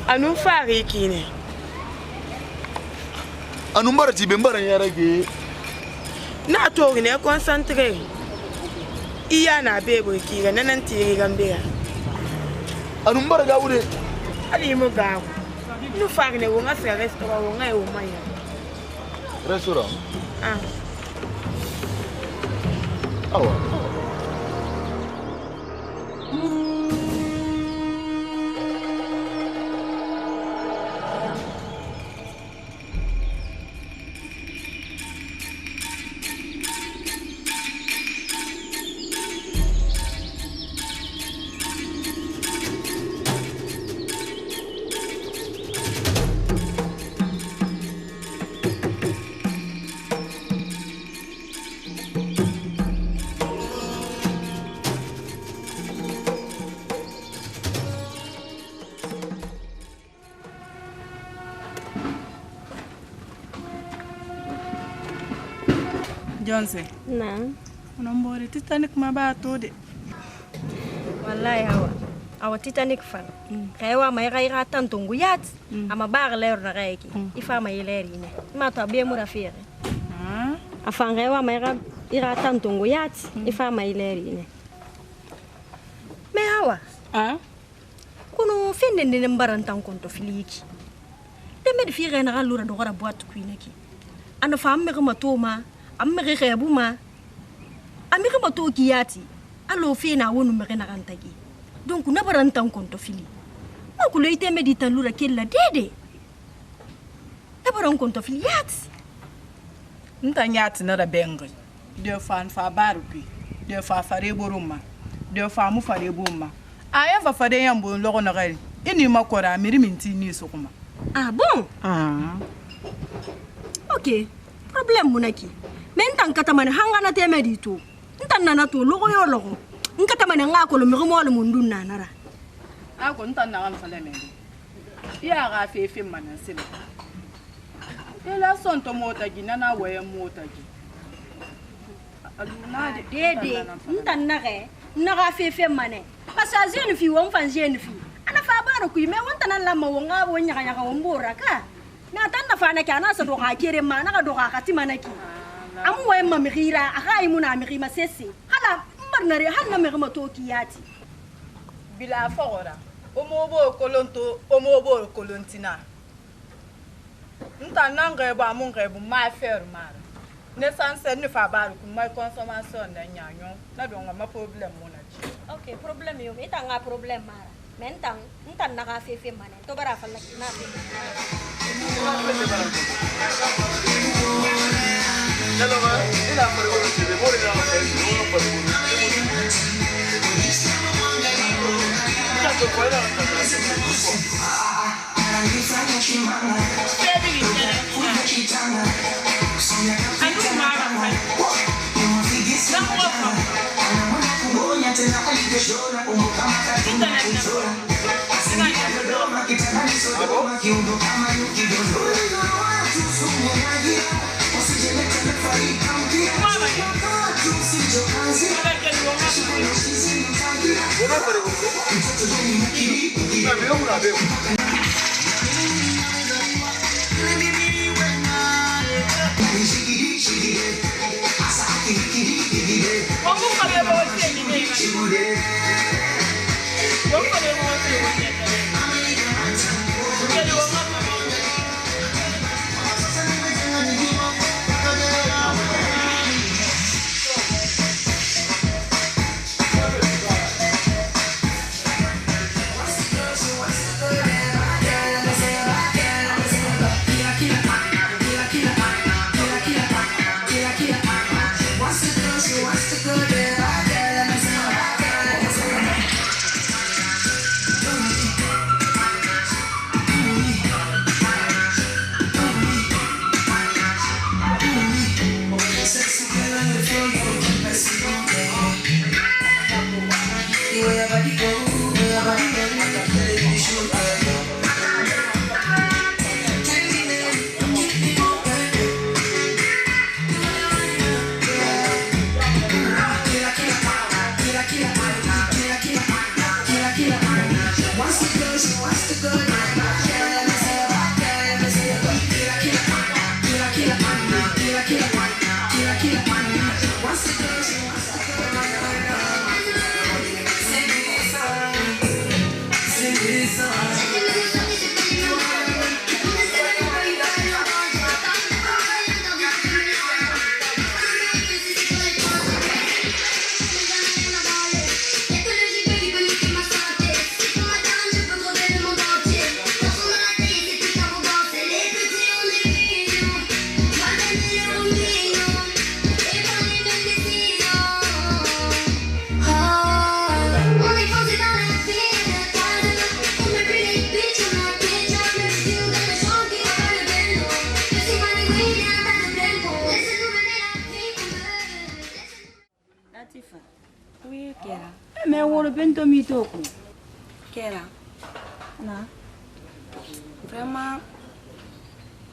Anu fari kine. Anu mbara ti be mbara ya rage. Na to ne concentrate. Iya na bebo ki ga nan tiri gambe. Anu mbara ga wude. Ali mo ga. Nu fari ne wonga sa restaurant wonga e o maya. Restaurant. Ah. Awa. Johnson. Na. Unambori Titanic mabato de. Wallahi hawa. Awa Titanic fan. Kaiwa mai gaira tantungu yat. Ama bar leer na reiki. Ifa mai leer ine. Ma to be mu rafere. Afan kaiwa mai ira tantungu yat. Ifa mai leer ine. Me hawa. Kuno finde ne mbarantan konto filiki. Deme de fire na lura do gara boîte kuineki. Ana fam me ma to ma. Amma ke khabu ma ami ka bato kiyati alo fe na wonu me na kantaki donc na barantan konto fili ma ku leite medita lura kella dede na baran konto fili yati ntanyati na da bengi de fan fa baruki de fa fare boruma de fa mu fare buma aya fa fare yambo logo na gari ini makora miri minti ni sokuma ah bon ok problème munaki men tan katamane hangana temedi to ntan nana to logo yo logo nkatamane ngako lo miri mo lo mundun nanara ako ntan na ngam fale mendi ya ga fefe manasile ela sonto mota gi nana waye mota gi aluna dede ntan na ge na ga fefe mane pasa jeune fi won fan jeune fi ana fa baro ku me won tan la ma wonga wonya nya ga wombora ka na tan na fa na kana sa do ga kere ma na ga do ga kati manaki amu wa ma mihira akai muna mihima sese hala mbarnare hanna mihima tokiyati bila fora omobo kolonto omobo kolontina nta nanga ba mun ga bu ma faire mara ne sanse ne fa baru ku mai consommation na nyanyo na do ma problem mona ji okay problem yo ita nga problem mara mentang nta na ka fefe mane to bara fa na Hello, man. Il a fait le CV. Bon, il a fait le CV. On n'a pas de boulot. Oui, Kera. Mais on le bento mito. Kera. Na. Vraiment,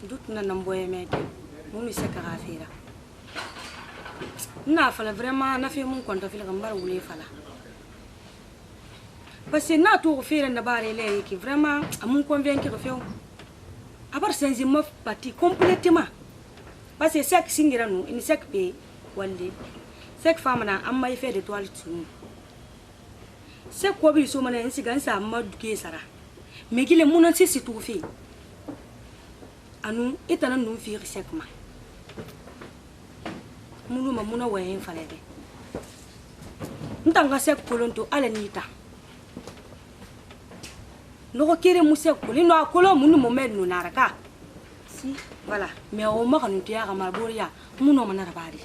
doute na namboye mete. Mon se kara fera. Na fala vraiment na fe mun konta fila gambar wule fala. Parce que na to fera na bare le yiki vraiment amun convaincre feu. Abar senzi ma parti complètement. Parce que sek singira nous, une sek pe walde. Sek femme na amma fait de toile tu. Sek ko bi so mana insi gansa amma duke sara. Mais qu'il est mon ansi c'est tout fait. Anu etana nous fi sek ma. Munu ma muna wayen falede. Ntanga sek kolonto ala nita. No kere mu sek kolino akolo munu mo med no naraka. Si, voilà. Mais au moins nous tiens à Marboria, mon nom n'a pas dit.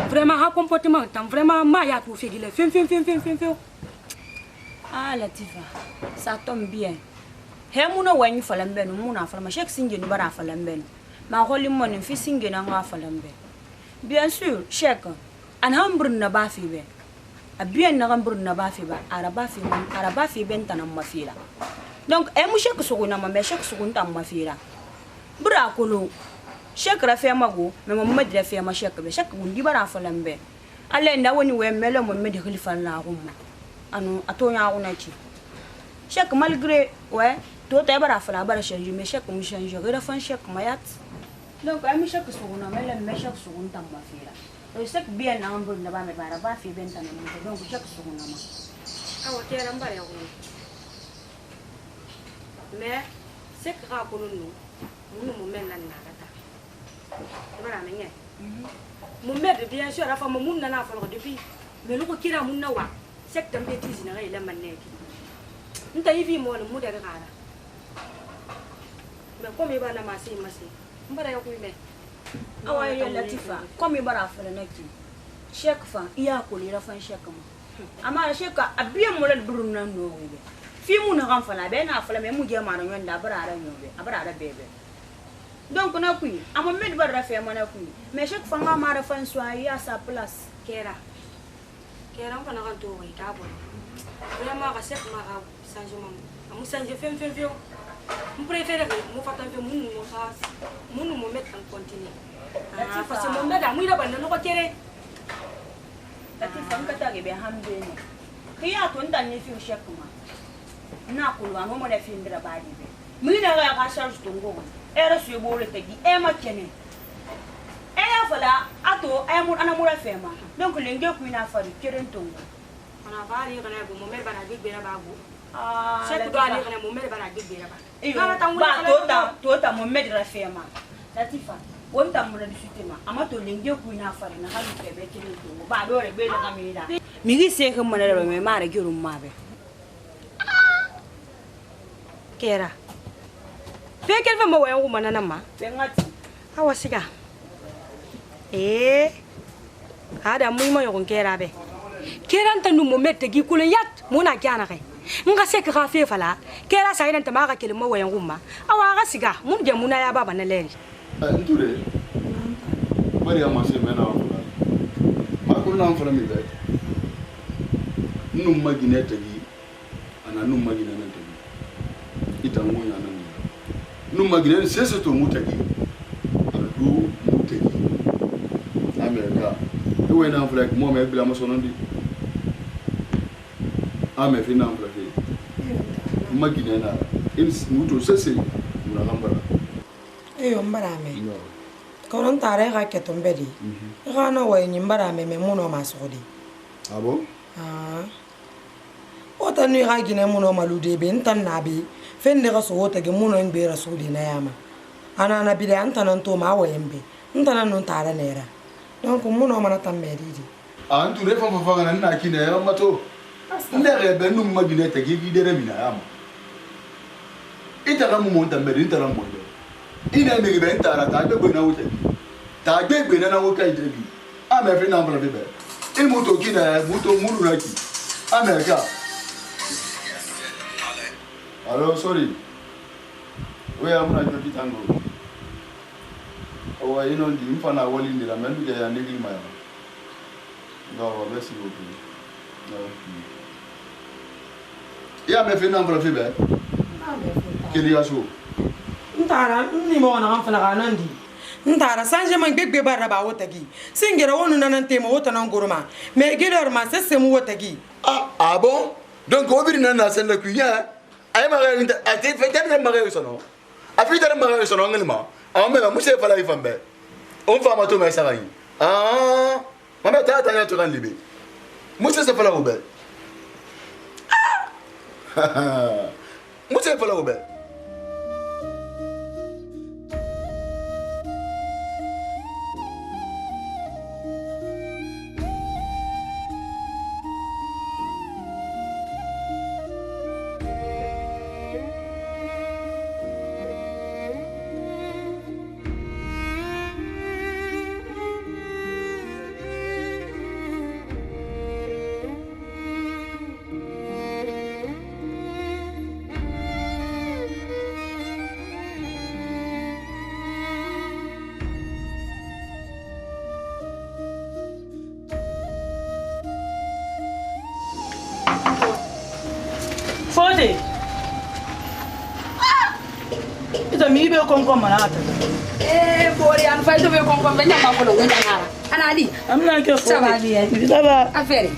Vraiment, un comportement, vraiment, Maya pour faire le film. Ah, Latifa, ça tombe bien. Hemuna wani falambeno, muna falama, chaque singe nous bara falambeno. Ma rôle mon fils singe n'a pas falambe. Bien sûr, chaque, un hambre n'a pas fait. A bien n'a hambre n'a pas fait, araba fait bentana ma fille. Donc, un mouchek sur une amie, chaque seconde à ma fille. Bracolo, chaque raffaire mago, mais mon maître a fait ma chaque wundi bara falambe. Allez, n'a wani we melo mon médical fan la rouma. Anu, à ton yaounachi. Chaque malgré, ouais, tout est bara fala bara changer, mais chaque me change, refan chaque mayat. Donc, à chaque seconde, mais chaque seconde à ma fille. Chaque bien nombre de ba me bara ba fi bentana, donc chaque seconde. Ah, ok, elle m'a dit. Mais, c'est que rapolo nous. Mon moment là n'a voilà mais mon mère bien sûr la femme mon n'a fallu depuis mais le qui a mon nawa c'est un bêtise n'a rien la manette nous t'as vu moi le mot de rara mais comme il va la masser on va d'ailleurs mais ah ouais Latifa comme il va la faire neki chaque fois il y a collé la fin chaque mois ama chaque a bien mo le bruna no fi mu na kan fala be na fala me mu je ma no nda bara nyobe abara bebe. Donc on a pris, à mon mec va refaire mon appui. Mais chaque fois que ma refait soit à sa place. Kera, on va nous rentrer d'abord. Vraiment, à cette mara, changement. À mon changer fait. Je préfère que mon fatin fait mon mettre en continu. Parce que mon mec a mis la bande, nous va tirer. La petite femme qui t'a bien hamdé. Qui a ton dernier fil chaque mois. N'a pas le moment de film de la bague. Mais n'a pas charge ton go. Era sur le tegi, Emma Kenny. Ella voilà, ato, Amura Fema. Donc, l'ingé qui n'a pas de Kerenton. On a pas dit qu'on a mon mère à Big Bérabago. Ah, c'est que doit aller à mon mère à Big Bérabago. Et toi, mon maître à Fema. Latifa, on t'a mon discutement. Amato l'ingé qui n'a pas de Nahabi Kerenton. Bado, le bel Amida. Migi c'est que mon mère m'a réglé au mabe. Kera. Pekel fa mawa yangu manana ma. Bengati. Hawa siga. Ada muima yo Kera be. Kera ntanu mo mette gi kule yat muna kyana kai. Nga sek ka fe fala. Kera sa ina tamaka kele mawa yangu ma. Awa ga siga mun je muna ya baba na leri. Nture. Bari ama se mena wala. Ma ko na fala mi dai. Num maginete gi ana num maginete gi. Ita ngonya na nous magnen c'est ce tout mutaki adu mutaki amerika e we na flag mo me bila mo sonondi ame fi na flag magnen na in muto sese mura gambara eyo mbara me Koron tare ga keton bedi. Ga na way nyimbara me muno masodi. Ah bon? Ah. Ota ni ga gine muno malude be ntan nabi. Fende ga so wota ge muno ngbe rasuli na yama. Ana na bi de antanan to ma wayembe. Ntana non tare nera. Donc muno mana tammedi. Ah antu re fa ga na kine ya mato. Ndere be num magine te gi videre mina yama. Ita ga mu monta be ita ram mondo. Ina me be ntara ta be na wote. Ta be na woka ite bi. A me fe na mbra be. Il moto kina moto mulu na ki. America. Hello, sorry. We are muna joti tango. Oh, you know, the infana wali ndira mendu ya ndigi maya. No, merci beaucoup. No. Ya me fe na mbra fe be. Kili aso. Ntara ni mo na kan fala kanandi. Ntara sanje man gbegbe barra ba wotagi. Singera wonu nanan tema wota nan goroma. Me gidor ma sesse mu wotagi. Ah bon? Donc obiri na sen la kuya. Ay mare nta ati fe tan mare sono. Afi tan mare sono ngelma. Ame ma muse fala ifambe. On fa mato me sarai. Ah, mama ta ta to kan libe. Muse se fala obel. Muse fala obel. Fode. Ita mi be kon manata. Bori an fay to be kon benya ma ko ngana ngara. Ana di. Amna ke Fode. Saba di. Saba. Afere.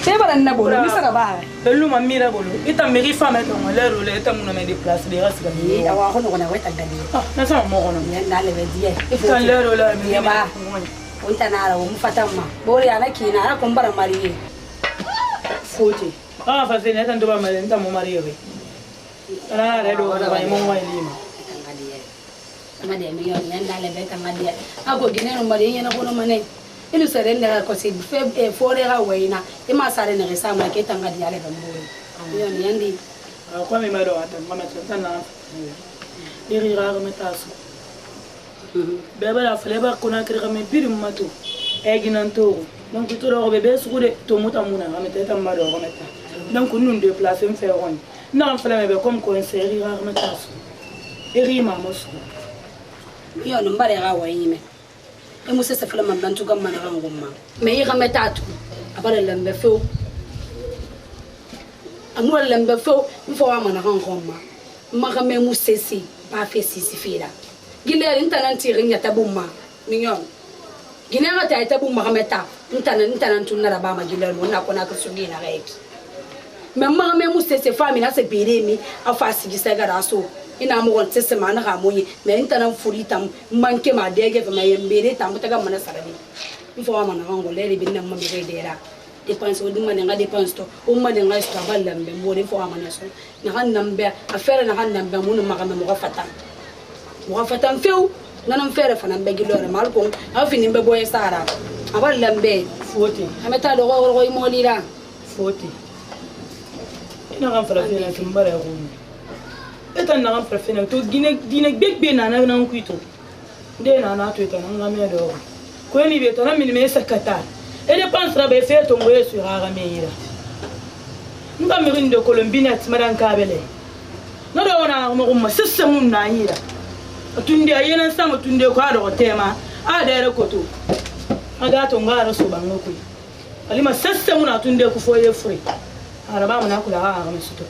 Te bara na bolo, mi sara ba. Belu ma mira bolo. Ita meri femme to ngale le ita muna me déplacer de rasi gani. Awa ko ngona weta gani. Na sa mo kono. Na le be die. Ita le ro la mi ba. Wonta na ra mu fatamma. Bori ana kina ara ko mbara mari. Fode. Ah, fa se ne tanto ba mare nta mo mari yobe. Ana re do ba mo ngwa lima. Ama de mi yon yanda le be tangadi. Ako gineno mari yena ko no mane. Ilu sere ne ko se fe fore ga weina. E ma sare ne resa ma ke tangadi ale ba mo. Yon yandi. Kwa mi maro ata mama tsana. Iri ra me taso. Beba la fleba kona kire me biri mato. E ginanto. Donc tout le bébé sur le tomota muna ma teta maro ko meta. Donc nous déplacer me faire on. Non flema be comme ko inseri ra me taso. Iri ma mosu. Yon mbare ga weime. E musa se flema bantu ga mana ngumma. Me yi ga metatu. Abale lembe fo. Amu lembe fo mfo wa mana ngumma. Maka me musesi pa fe sisi fira. Gile intananti rinya tabumma. Minyon. Ginera ta itabu mahameta ntana tunara ba ma gile no na kona ka sugi na reki. Memma me musese fami na se biremi afasi gisega raso. Ina mo won sese ma na ga moyi me ntana furitam manke ma dege fa ma yembere ta mutaga mana sarabi. Mfo wa mana ngo le bi na mo be dera. Dépense o dimma nga dépense to o ma nga sto balambe mo de fo wa mana so. Na han nambe afere na han nambe mo no ma mo ga fata. Mo ga fata feu nanam fere fana mbegi lore malko afini mbebo esara abal lambe Fode. ameta do go go molira Fode. Ina kan fara fena tumbara ko. Eta na kan fara fena to dine gbegbe na nkuito. De na to eta na ngame do. Ko ni be to na mi me sakata. E de pensera be fe to ngoye su ra me ira. Nga mi rindo Colombina timadan kabele. No do na mo ko sisse mun na ira. Tunde ayena sama tunde ko ado tema a da koto aga to ngara so bango ku alima sassa muna tunde ku foye free araba muna kula ha ga misuto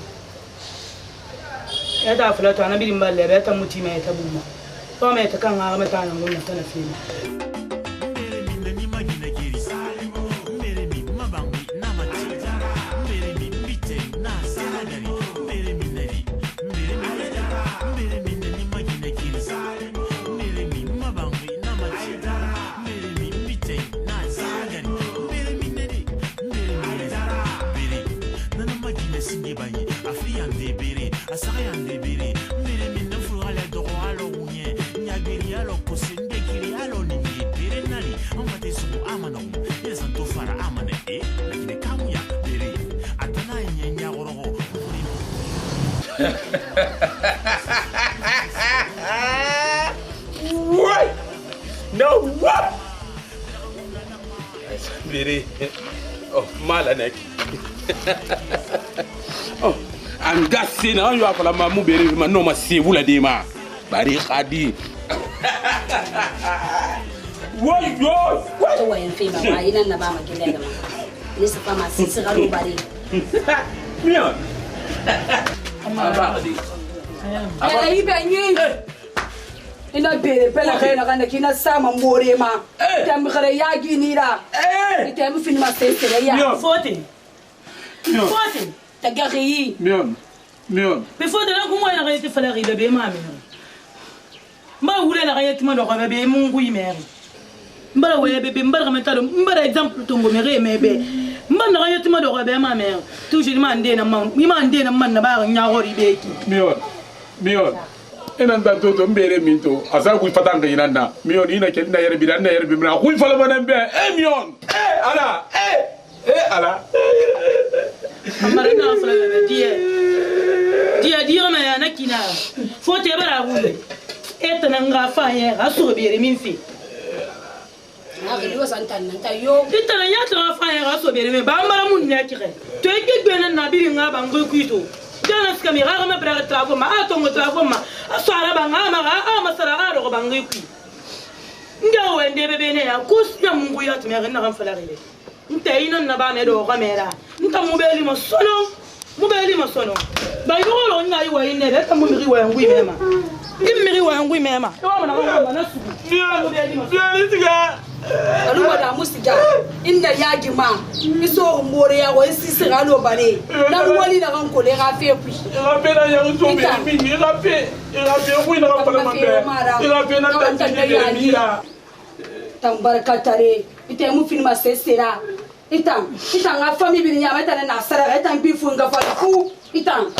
ya da fulato anabi mballe be ta mutima ya tabumma to me ta kan ga mata nan mun ta na fili Mfate suku amano. Santo fara amane lakini kamu ya bere. Atana nyenya gorogo. What? No, what? Bere. Oh, malanek. Oh, I'm just saying, how you have a mamu bere, no ma se vula de ma. Bari khadi. What? To wa en fema wa ina na ba ma gele ma. Ni se pa ma si se ga lo bari. Mion. Ala ibe nyi. Ina bere pela khena kana kina sama mbore ma. Tam khare ya ginira. Item fin ma se ya. Fote. Fote. Ta gari. Mion. Be fote na kumwa na kayete fala ri bebe mami. Mba wule na kayete ma do ko bebe mungu imeri. Mbara we bebe mbara kametalo mbara exemple tongo mere mebe. Mba na kayete ma do ko bebe mami. Toujours ma ndé na ma mi ma ndé na man na ba nya hori beki. Mion. Ina ndanto mbere minto asa ku fatanga inanda mion ina kelina yere bidana yere bimra ku fala banembe mion ala ala amara na fala bebe dia ma ya nakina fote bara wule etana nga fa ye aso bere min fi na ke yo santan nan tayo etana ya tra fa ye aso bere me ba mara mun ne kire to egbe na biri nga ba ngo kuito Jana skamira kama bra travo ma atongo travo ma asara banga ma masara aro bangi ku nga wende bebe ne ya kusya mungu ya tumere na kamfala rile nte ina na ba me do kamera nta mubeli masono ba yoro nya iwa ine be ta mumiri wa ngui mema ngimiri wa ngui mema e wa na na suku mubeli masono tiga aluma da musiga inda yaji ma iso mbore ya wa sisi galo bare na wali na kan kole ga fe ku ga fe na ya so be mi ga fe ku na ka pala mambe ga fe na ta ni mira tambarkatare ite mu filma sesera itan ga fami bi nya meta na sara itan bi fu nga fa ku itan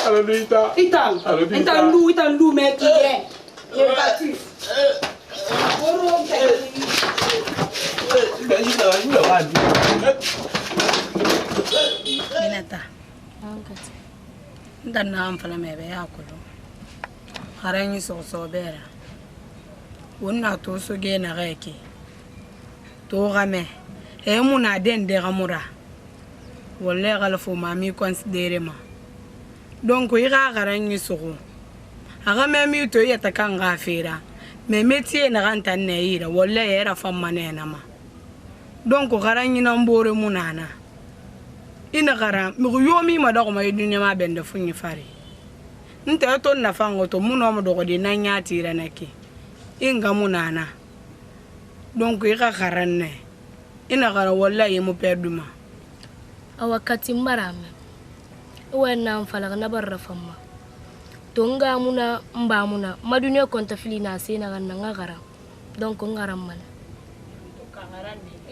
lu me ki ye negatif oro Minata. Dan na amfala mebe yakulu. Haranyi so bera. Wonna to so ge na reke. To game. E muna den de ramura. Wolle gala fo mami considere ma. Donc ira haranyi so. Aga memi to yata kan gafira. Me métier na ranta ne ira wolle era famma ne na ma. Donc garanyi na mbore munana ina gara mi yomi ma dogo ma dunya ma bende funyi fari nta to na fango to muno mo dogo de nanya tira nake inga munana donc ira garanne ina gara wallahi mu perduma awakati mbarame wena mfala na barra famma tonga muna mba muna madunya konta filina sena ganna ngara donc ngaram man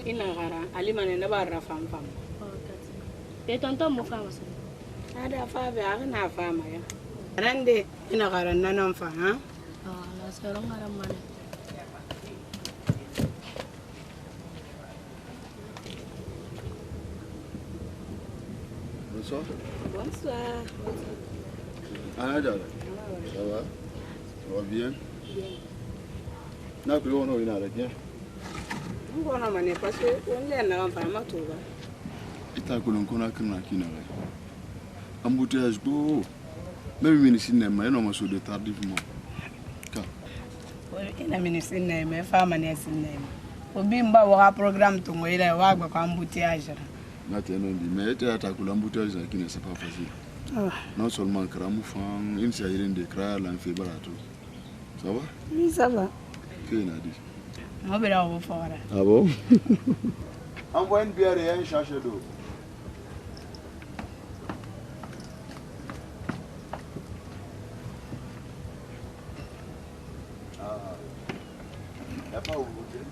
ina gara alimane na barra fam te tonton mo fama so ada fa be na fama ya rande ina gara nanan fa ha na sero ngaram man Bonsoir. Ah, ça va? Ça va bien? Na kulo no ina da bien. Ngona mane parce que on le na fa ma to ba. Ita ko non kona kana kina ba. Embouteillage go. Même ministre ma eno ma so de tardivement. Ka. Ina ministre ma fa mane sinema. Obi mba wa programme to ngoila wa gba kwa embouteillage. Mais tu as l'embouteillage qui n'est pas facile. Non seulement Kramou une série de crânes, l'enfant barato. Ça va? Oui, ça va. Qu'est-ce qu'il a dit? Moi, je vais aller voir. Ah bon? Envoie une bière et un sachet d'eau. Ah. Il n'y a pas où vous êtes?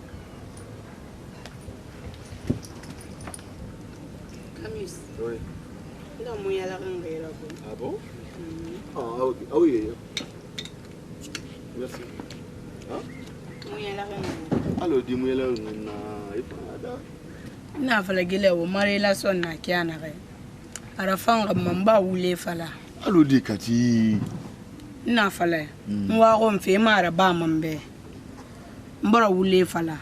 Oui. Ah bon? Ah ok. Ah oui. Merci. Hein? Alors dis-moi là, et na fala gile wo mari la son na kiana re ara fanga mamba wule fala alo di kati na fala nwa ko mfe mara ba mambe mbara wule fala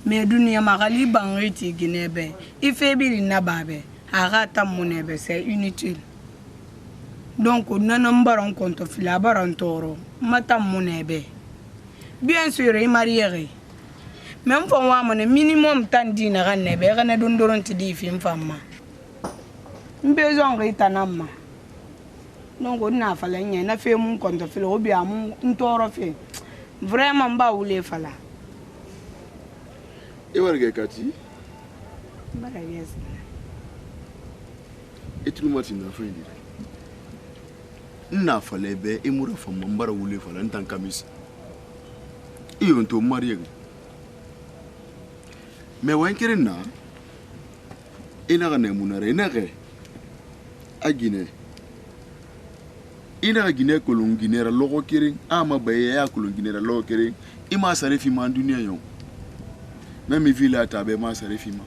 me duniya magali bangiti ginebe ife biri na babe aga tamunebe c'est inutile donc nana mbaron konto fila baron toro mata munebe bien sûr i marié même fo wa mon minimum tan dina ganebe gana dondoron ti di fim famma besoin ritanamma donc na fala nya na fe mun konto fila obi amun ntoro fe vraiment ba wule fala e warge kati bara yes etu mati na fe ndi na fala be imura famma mbara wule fala ntan kamisa iyo nto marié mais wan kirin na ina ga nemunare ina ga agine ina ga gine kolon ginera logo kirin ama baye ya kolon ginera logo kirin ima sare fi man duniya yo même villa tabe ma sare fi ma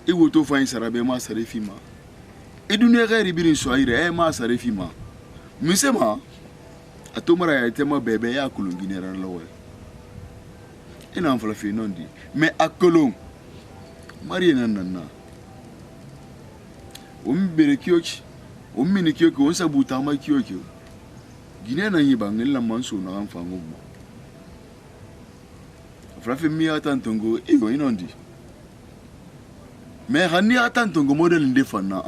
e woto fa in sarabe ma sare fi ma e duniya ga ribirin so ayre e ma sare fi ma misema atomara ya tema bebe ya kolon ginera logo ina en fala fi non di mais à Colomb marié nanana bere kioki mini kioki on sabuta ma kioki Guinée na yiba ngela manso na amfango fala fi mi atantongo iyo inondi mais hani atantongo model ndefana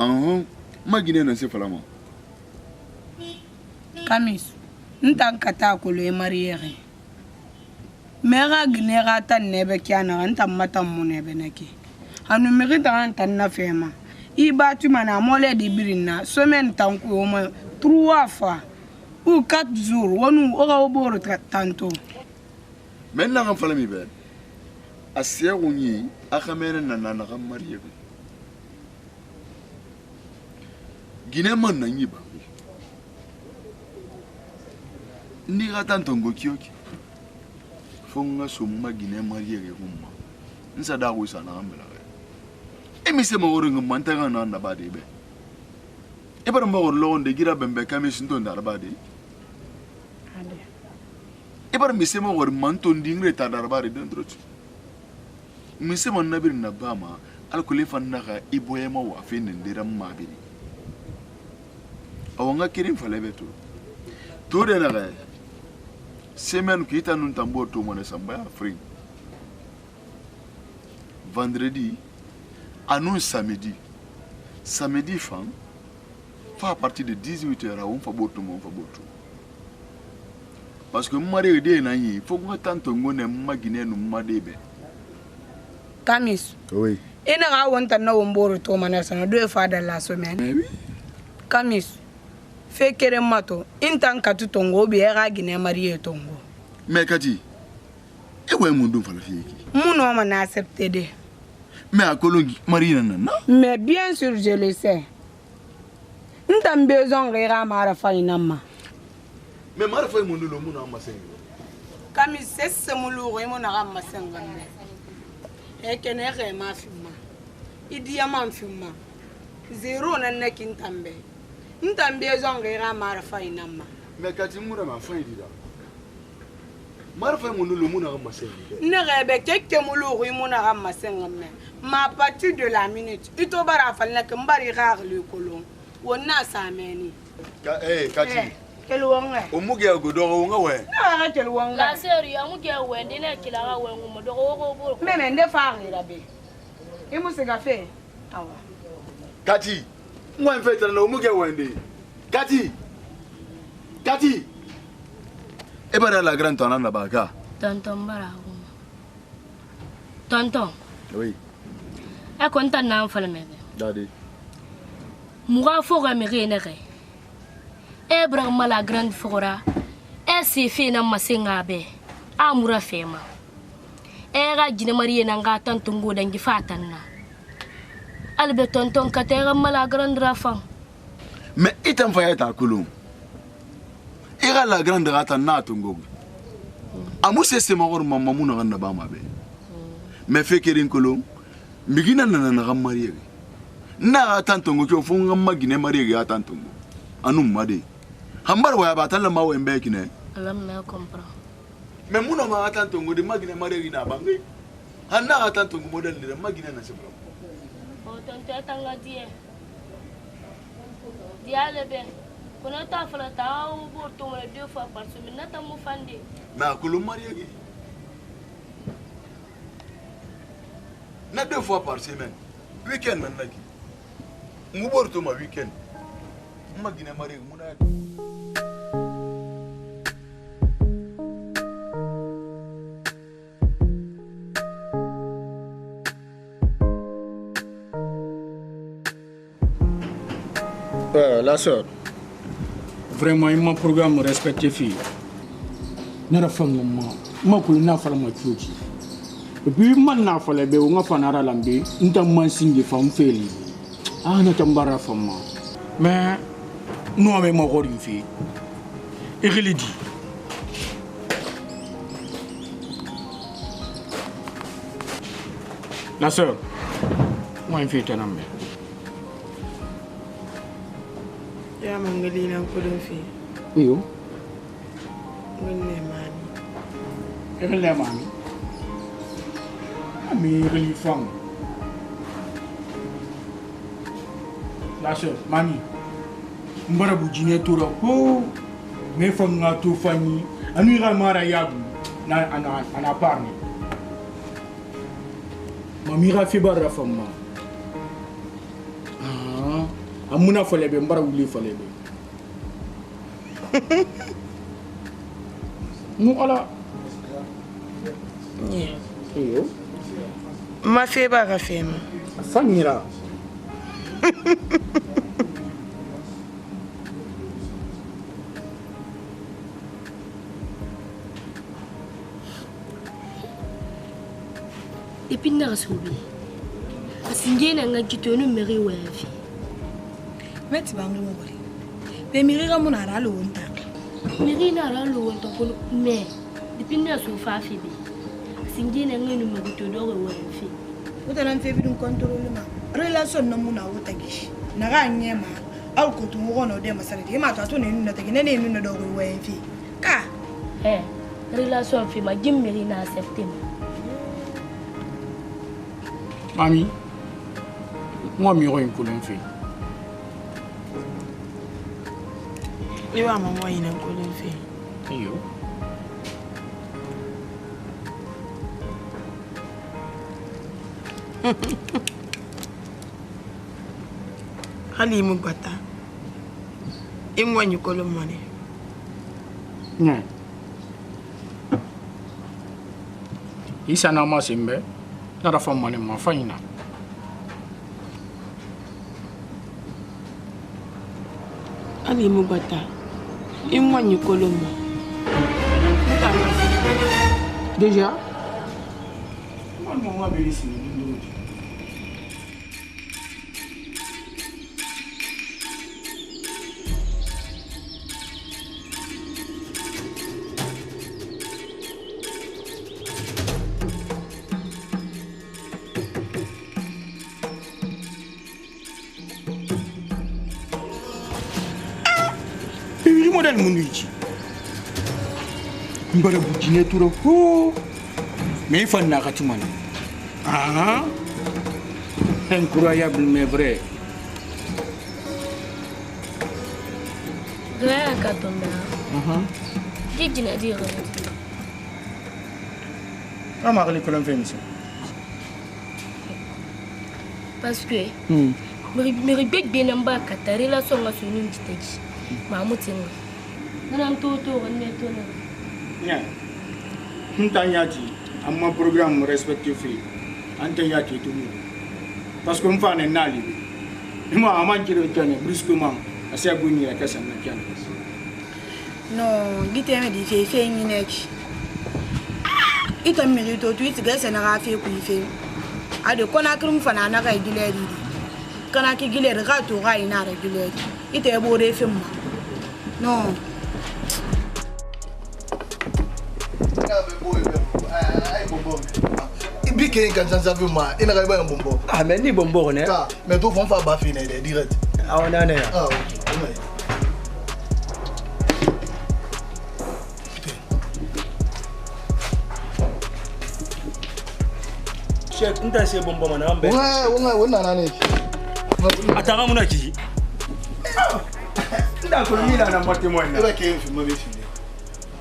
ma Guinée na se fala ma kamis ntankata ko le marié mega gnera tan nebe kiana anta mata munebe nake anu merita anta na fema I batu mana mole di birina semaine tanku au moins 3 fois ou 4 jours wonu ora oboro tanto maintenant ngam fala mi be asia woni akamere na ngam marié Guinée man na nyiba ni gatanto ngokioki fonga summa Guinée marié ke humma nsa da go sana ambela e mi se mo ringa mantanga na na bade be e bar mo lo de gira bembe kamis ndo ndar bade ade e bar mi se mo wor manto ndingre ta dar bade dentro mi se mo nabir na bama al kulifan naka iboye ma wa fe ndira mabiri awanga kirim fale beto to de na ga semaine qui est en tambour tout mon samba free vendredi annonce samedi fin à partir de 18h on fa boto parce que mari de na yi faut que tanto ngone magine no madebe kamis oui ina ga wonta na womboro to mon sana 2 fois dans la semaine oui kamis fe kere mato intan katu tongo bi era Guinée marié tongo mais kati e way mundu fala fiki muno ma na accepter de mais à Colombi marié non mais bien sûr je le sais ntam besoin rera mara fainama mais mara fay mundu lo muno ma sengo kami sesse mulu ko mo na ma sengo e kene re ma fima idiya ma fima zero na nekintambe ntambe zongira mara fainama mais kati mura ma faidira mara fay mundu lo muno ma sengo ne rebe keke mulu ko mo na ma sengo ma partir de la minute ito bara falna ke mbari rar le kolon wonna sameni kati kelwonga omuge agodo wonga we na kelwonga la seri amuge wende ne kilaga wengu modogo go meme nde fagira be imusega fe awa kati ngwa mfetana na omuge wende kati e bara la grande tonne na baka tonton bara tonton oui e konta na fala mebe dadi muga foga me rene re e bra mala grande fora e se fe na masenga be amura fema e ga Guinée marié na nga tanto ngoda ngi fatanna albe tonton katera mala grande rafan mais itam fayata kulum ira la grande rata na tungo amu se magor mamma muna ganna ba mabe mais fekerin kulum Mbigina na gamari. Na tantongo kyo funga magine mari ya tantongo. Anu made. Hambar wa batala ma wembe kine. Alam na compra. Me muna ma tantongo de magine mari na bangi. Hanna tantongo model de magine na sebra. O tonte tanga die. Dia lebe. Kuna ta fala ta o borto mo 2 fois par semaine na ta mo fande. Na kulu mari gi. Na 2 fois par semaine. Weekend man naki. Muborto ma weekend. Magine mari muna. La sœur, vraiment, il m'a programme respecté fille. Nera femme ma kulu na fala ma chuchi. Et puis man na fala be nga fanara lambe, nta man singi fam feli. Ah na tambara femme. Mais nous avec ma rôle fille. Et je l'ai dit. La sœur, moi une fille t'enambe. Ya mangali na kulun fi. Iyo. Wonne mami. Ele mami. Ami really fang. La sœur, mami. Mbara bujine tura ko me fanga to fani. Anu ira mara yabu na ana parni. Mami ra fi barra fama. Amuna falebe mbara wuli falebe. Mu ala. Yeah. Iyo. Ma fe ba ka fe ma. Fanira. Depuis na soubi. Asingena ngajito no meri wefi. Meti bangu mo bari. Be mirira mo na ralo wonta. Meri na ralo wonta ko me. Depuis na so fa fi bi. Asingena ngenu magito do wefi. Utana mfebi dun control ma. Relation no mo na wota gishi. Na ga nyema. Au ko tu mo no de masale. E ma to ne nuna tagi ne nuna do wefi. Ka. Relation fi ma jim meri na accepter. Mami, moi miro une couleur fille. Ni wa ma mo ina kulun fi. Iyo. Hali mu gbata. Imwa nyi kulun mo ne. Non. Isa na ma simbe. Nara femme mane ma faina. Ali mu gbata. Imwa nyi kulun mo. Déjà? Moi be ici ni ndo. Modèle Mounichi. Mbara bujine turo ko. Mais il faut na katimana. Ah. Incroyable mais vrai. Grand katomba. Jijina dire. Ama les colonnes fait mission. Parce que meri big bien en bas kata relation ga sunu ntiteji. Mamutinga. Nana toto ne tono. Nya. Ntanyati amma programme respectif fi. Antanyati tout monde. Parce que m'fa ne nali. Moi amankire tane brusquement. Asa buni ya kasa na kiana. No, giteme di fe ni neki. Ita milito tu iti gese na gafe ku ife. Ade kona krum fana na ga gileri. Kana ki gileri ga to ga ina ra gileri. Ita e bore fe ma. No. Biquet quand ça veut moi, il n'arrive pas un bonbon. Ah mais ni bonbon ne. Mais tout font pas bafiner direct. Ah on en est. Ah oui. Chef, nta se bonbon mana ambe. Ouais, nani. Atanga muna ki. Nda ko mi na motte mo ina. Eba ke film be film.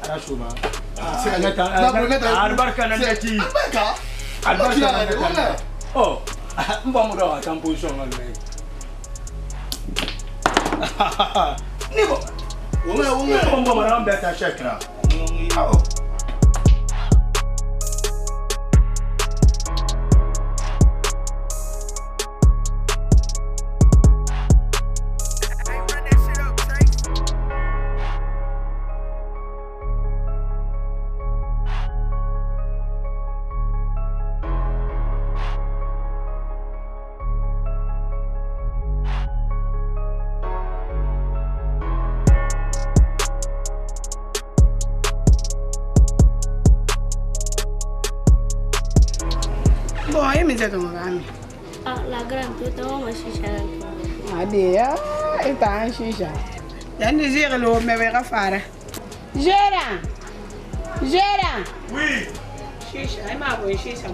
Ara shuma. C'est la albarka na neki. Albarka na neki. Oh, mba mu do atan position ngal me. Ni bo. Wonga bonbon mana ambe ta shekra. Oh. Bon, et mes amis. Ah, la grande, tu as un chicha. Adia, et t'as un chicha. Y'a des gérés l'eau, mais verra faire. Gérard! Gérard! Oui! Chicha, elle m'a envoyé chicha.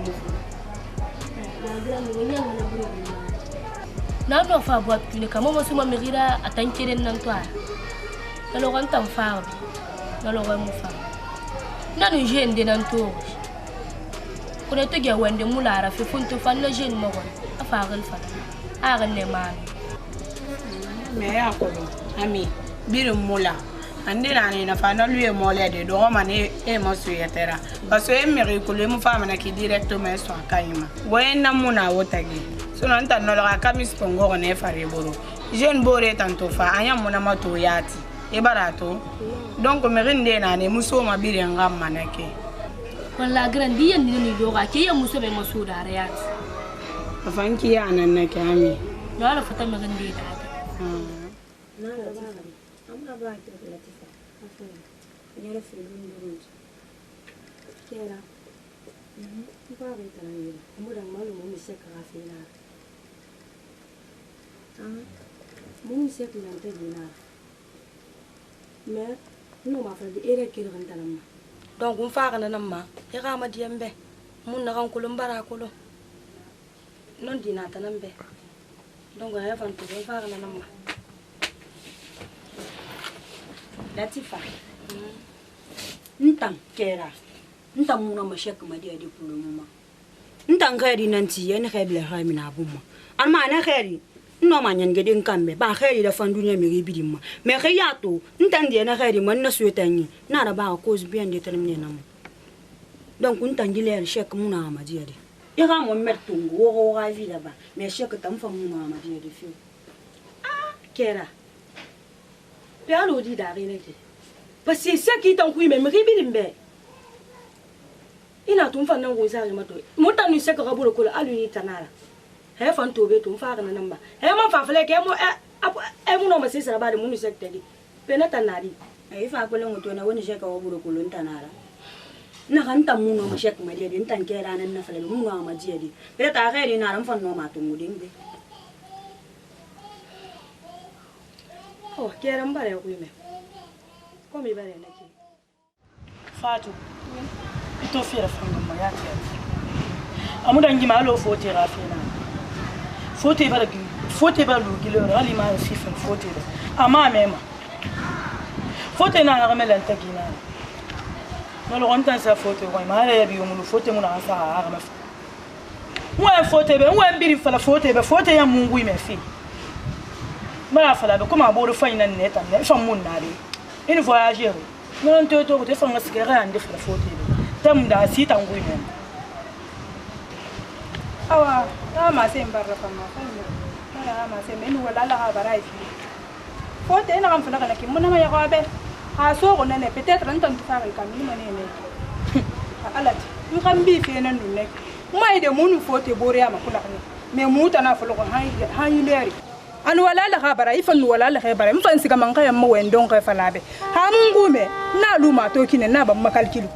Na do fa boat pile kama mo suma merira atankere nan to ara na lo kan tan fa na lo ga mu fa na no jende nan to ko ne to ge wende mulara fi funto fa na jende mo gon afa gal fa aga ne ma me ya ko do ami birum mula ande na ne na fa na luye mo le de do ma ne e mo su yetera parce que me ko le mu fa ma na ki directement so akayima wena muna wotage sono anta no la kamis pongo ne fare boro jeune bore tanto fa anya mona mato yati e barato donc me rende na ne muso ma bire ngam manake wala grandi yen ni do ga ke ya muso be maso da yati afanki ya nan nake ami no ala fata me rende da na la ba amna ba ta latifa afa ya la fi dun dun kera ba ba ta na yi mu dan malu mu se ka afina mun se ko nan te dina mais no ma fa di ere ke ran tanam donc on fa kana nam ma e ga ma diembe mun na kan kulum bara kulo non dina tanam be donc ya fa to fa kana nam ma latifa ntam kera ntam muna ma shek ma dia di pulo mama ntam khairi nanti yen khaibla khaimina bumma an ma na khairi no ma nyen gede nkambe ba khairi da fandunya mi ribidi ma me khayato ntam dia na khairi man na suetanyi na da ba cause bien de terminer nam donc ntam gile shek muna ma dia di ya ga mo metungu wo ga vida ba me shek tam fa muna ma dia di fi kera pe alo di da rene ke parce que ça qui t'en couille même ribidi mbe ina tum fa nan go sa ma to mota ni se ka ga bolo ko alu ni tanara he fan to be tum fa kana namba he ma fa fele ke mo e mo no ma se sara ba de mo ni se tedi pe na tanari e fa ko le mo to na woni se ka wa bolo ko lo tanara na kan tam mo no ma shek ma de din tan ke ranan na fele mo no ma je di pe ta ga ri na ran fa no ma to mo ding be oh ke ran bare ko me ko mi bare na ki Fatou ito fiera fanga mayati amuda ngima alo fote rafina fote ba lu gilo rali ma sifa fote ama mema fote na ramela ntakina no lo ontan sa fote wa ma ya bi mu fote mu na sa arama wa fote be wa biri fala fote ya mungu imefi ba fala be kuma bodo faina neta ne fa mun na ri une voyageur non to te fanga sigara ande fala fote tam da sita ngui ne awa ma se mbarra fama mala ma se menu wala la barai fi fote ina kan fana kana ki mun ma ya gabe ha so ko ne peut-être ntan tu fara kan ni mane ne alati mi kan bi fe nan dunne mai de munu fote bore ya makula ne me muta na fulu ko ha yileri an wala la barai fan wala la barai mfan sika man kaya mo wendon ka falabe ha mun gume na luma to kine na ban makalkilu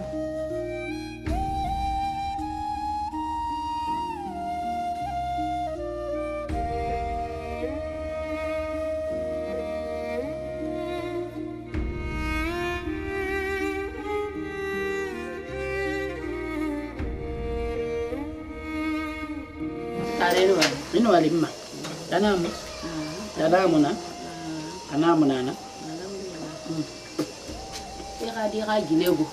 tare no ino walimma tanamu na tanamu nana ira ginego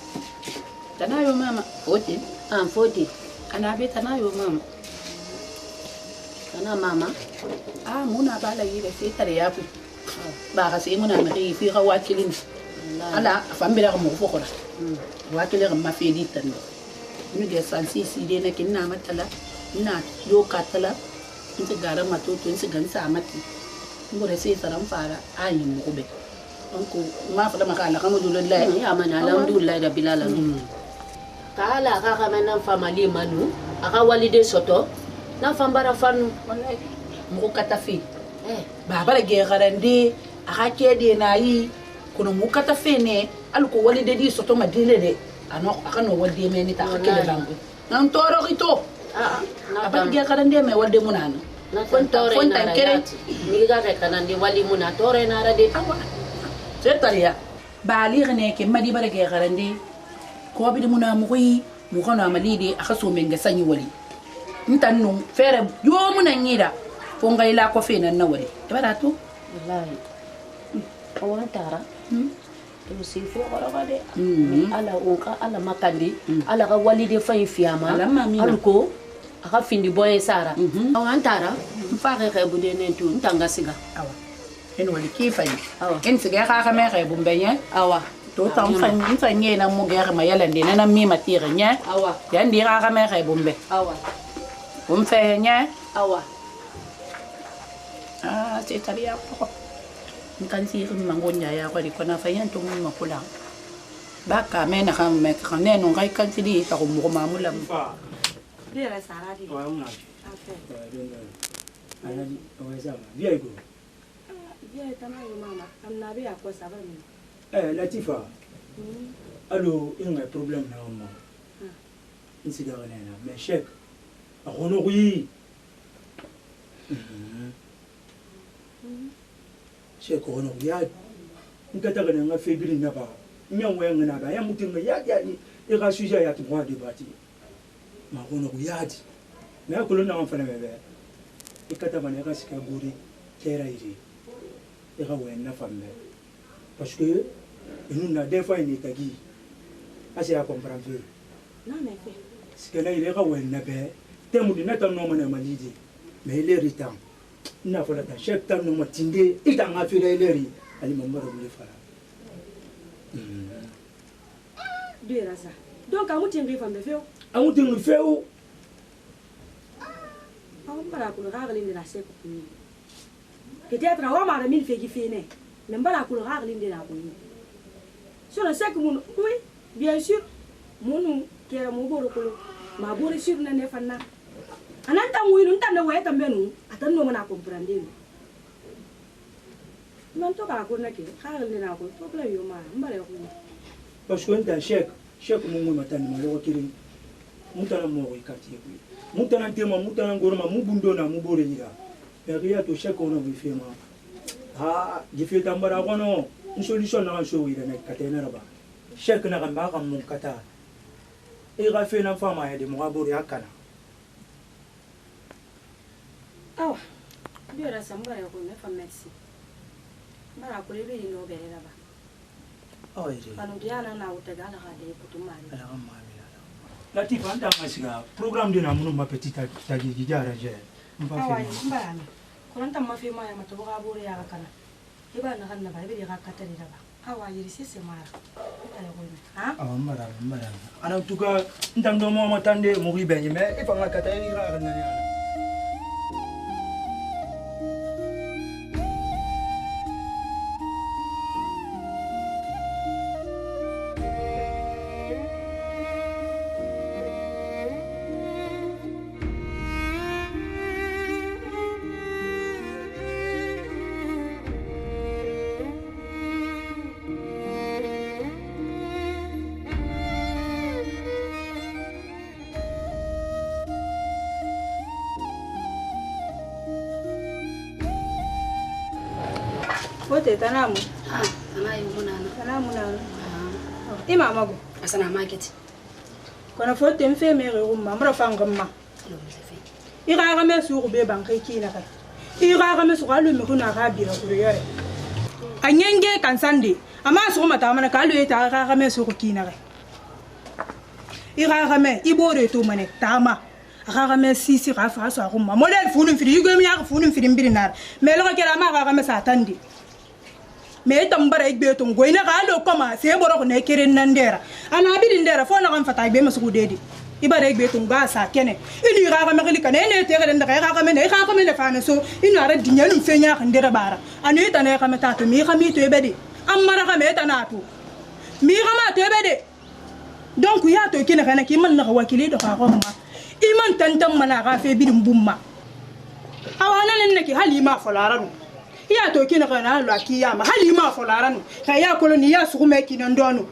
tanayo mama ote foti ana be tanayo mama kana mama muna bala yire sai tare yafu ba ka sai muna mai fi hawa kilin ala fambira ko mo fokora wakile ma fi ditan ni de sansi si de na kinna matala ina yo katala inta garan matoto inta gansa mati ngore sai saran fara ayin mu be onko ma fa da maka alhamdulillah ya mana alhamdulillah da bilalan kala ka kamana family manu aka walide soto na fambara fanu wallahi mu kata fi baba ge garande aka kede na yi kuno mu kata fi ne alko walide di soto madile de ano aka no walde me ni ta kede bangu nan toro kito apa ge garande me walde munana fonta kere ni ga ka kanande wali muna tore na rade setariya bali ne ke madi bare ge garande ko bi muna mu koyi mu kana malide aka so men ga sanyi wali ntannu fere yo muna nyida fo ngai la ko fe nan nawari e bara to wallahi o wantara to si fo gorogade ala onka ala makandi ala ga walide fay fiyama alko aka findi boye sara o wantara fa ga bude ne tu ntanga siga awa en wali ki fay en siga ka me ga bu mbenye awa to tam fanye na mu ga ma yala ndina na mi matire nya awa ya ndira ka me ga bu mbe awa nya awa setariya ko kan si mangonya ya ko di ko na fayan to mo pula baka me na kan me kan ne no kai kan di ta ko mo mamula Dia sara di. Wa una. Ana di o esa ma. Via iko. Via tama yo mama. Amna be akwa saba mi. Latifa. Allo inga problem na mama. Insiga wala na me chek. A hono wi. Chek hono ya. Ngata kana nga febri na ba. Nyangwe ngana ba ya mutinga ya ni. Ira suja ya twa debati. Ma hono yadi na kulo na mfana bebe ikata bana ka sika guri kera iri ira wen na fambe parce que nous na des fois ni tagi asi a comprendre na me fe sika na ile ka wen na be temu di na tan no mana malidi mais il est ritant na fola ta chef tan no matinde ita nga fira ile ri ali mambaro bule fala Dia rasa donc amuti ngi fambe feo amuti ngi feo mbara kulo gagle ndi na seko kuni peut-être wa mara min fegi fene mais mbara kulo gagle ndi na kuni sur le seko mun oui bien sûr munu kera mo boro kulo ma boro sur na ne fanna ananta ngui nta na weta mbenu atan no mana comprendre non to ka ko na ke gagle ndi na ko to bla yo ma mbara ko parce que nta chek mungu matani malo kiri mutana mo ikati ku mutana tema mutana goroma mubundo na mubore yira ya to chek ono bifema jife tambara kono solution na so wira na katena raba chek na gamba kam mun kata e ga fe na fama ya de mo abore akana awa biora sambara ko me fa merci mara ko le bi no be raba kanu diana na utagala ga de kutumani Latifa anda masiga program dina munu ma petit tagi gijara je mba fe mbana kuranta mafi ma ya matobo ga bore ya kana iba na kanna ba be ga katari raba awa yiri sese mara ala ko ha mbara ana tuka ndando mo matande mo ribe me e fa ngaka tayri ra kana ya Wote tanamu. Tanayo munana. Tanamu nana. Ima mago. Asana market. Kona fote mfe mere rumma, mra fanga mma. ira ga me su go be bankai kina kai ira ga me su ga lu me kuna ga bi ra ku yare anyenge kan sande ama su mata mana ka lu eta ga me su go kina kai ira ga me ibore to mane tama aga me sisi ga fa so go ma model funun firi yugo mi ya funun firi mbirinar me lo ga kera ma ga me satandi me tambara igbe to ngoina ga lo koma se boro ko ne kere nandera ana bi ndera fo na kan fata be masu dedi ibare igbe to ga sa kene ini ga ga me kali kan ne te ga ndera ga me ne ga ga me ne fa na so inu ara dinyanu fenya kan ndera bara ani ta ne ga me ta to mi ga mi to ebedi amara ga me ta na to mi ga ma to ebedi donc ya to kina kana ki man na wakili do ga ko ma iman tantam mana ga fe bidin bumma awana len naki halima folaranu ya to kina kana lo akiyama halima folaranu ka ya koloni ya su kuma kina ndono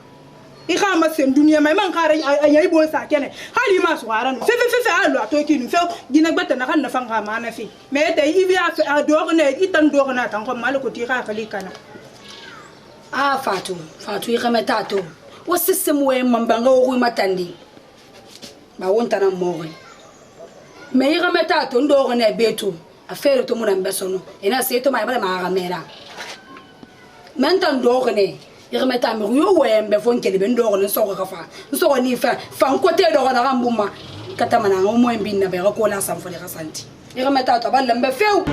I ka ma sen dunia mai man kare ayi bo sa kene halima su garanu fe alo to kinu fe gina gbata na kan na fanga ma na fi me te ivi a do ne itan do na tan ko mal ko ti ka kali kana Fatu I ka meta to o system we mambanga o matandi ba wonta na mo me I ka meta to ndo ne betu affaire to muna mbesono ina se to mai ba ma ga mera menta ndo ne I ka meta me yo we mbe fon kele be ndo ne so ka fa so ni fa ko te do na gambuma kata mana ngo mo mbina be ko la sam fo le ka santi I ka meta to ba lembe feu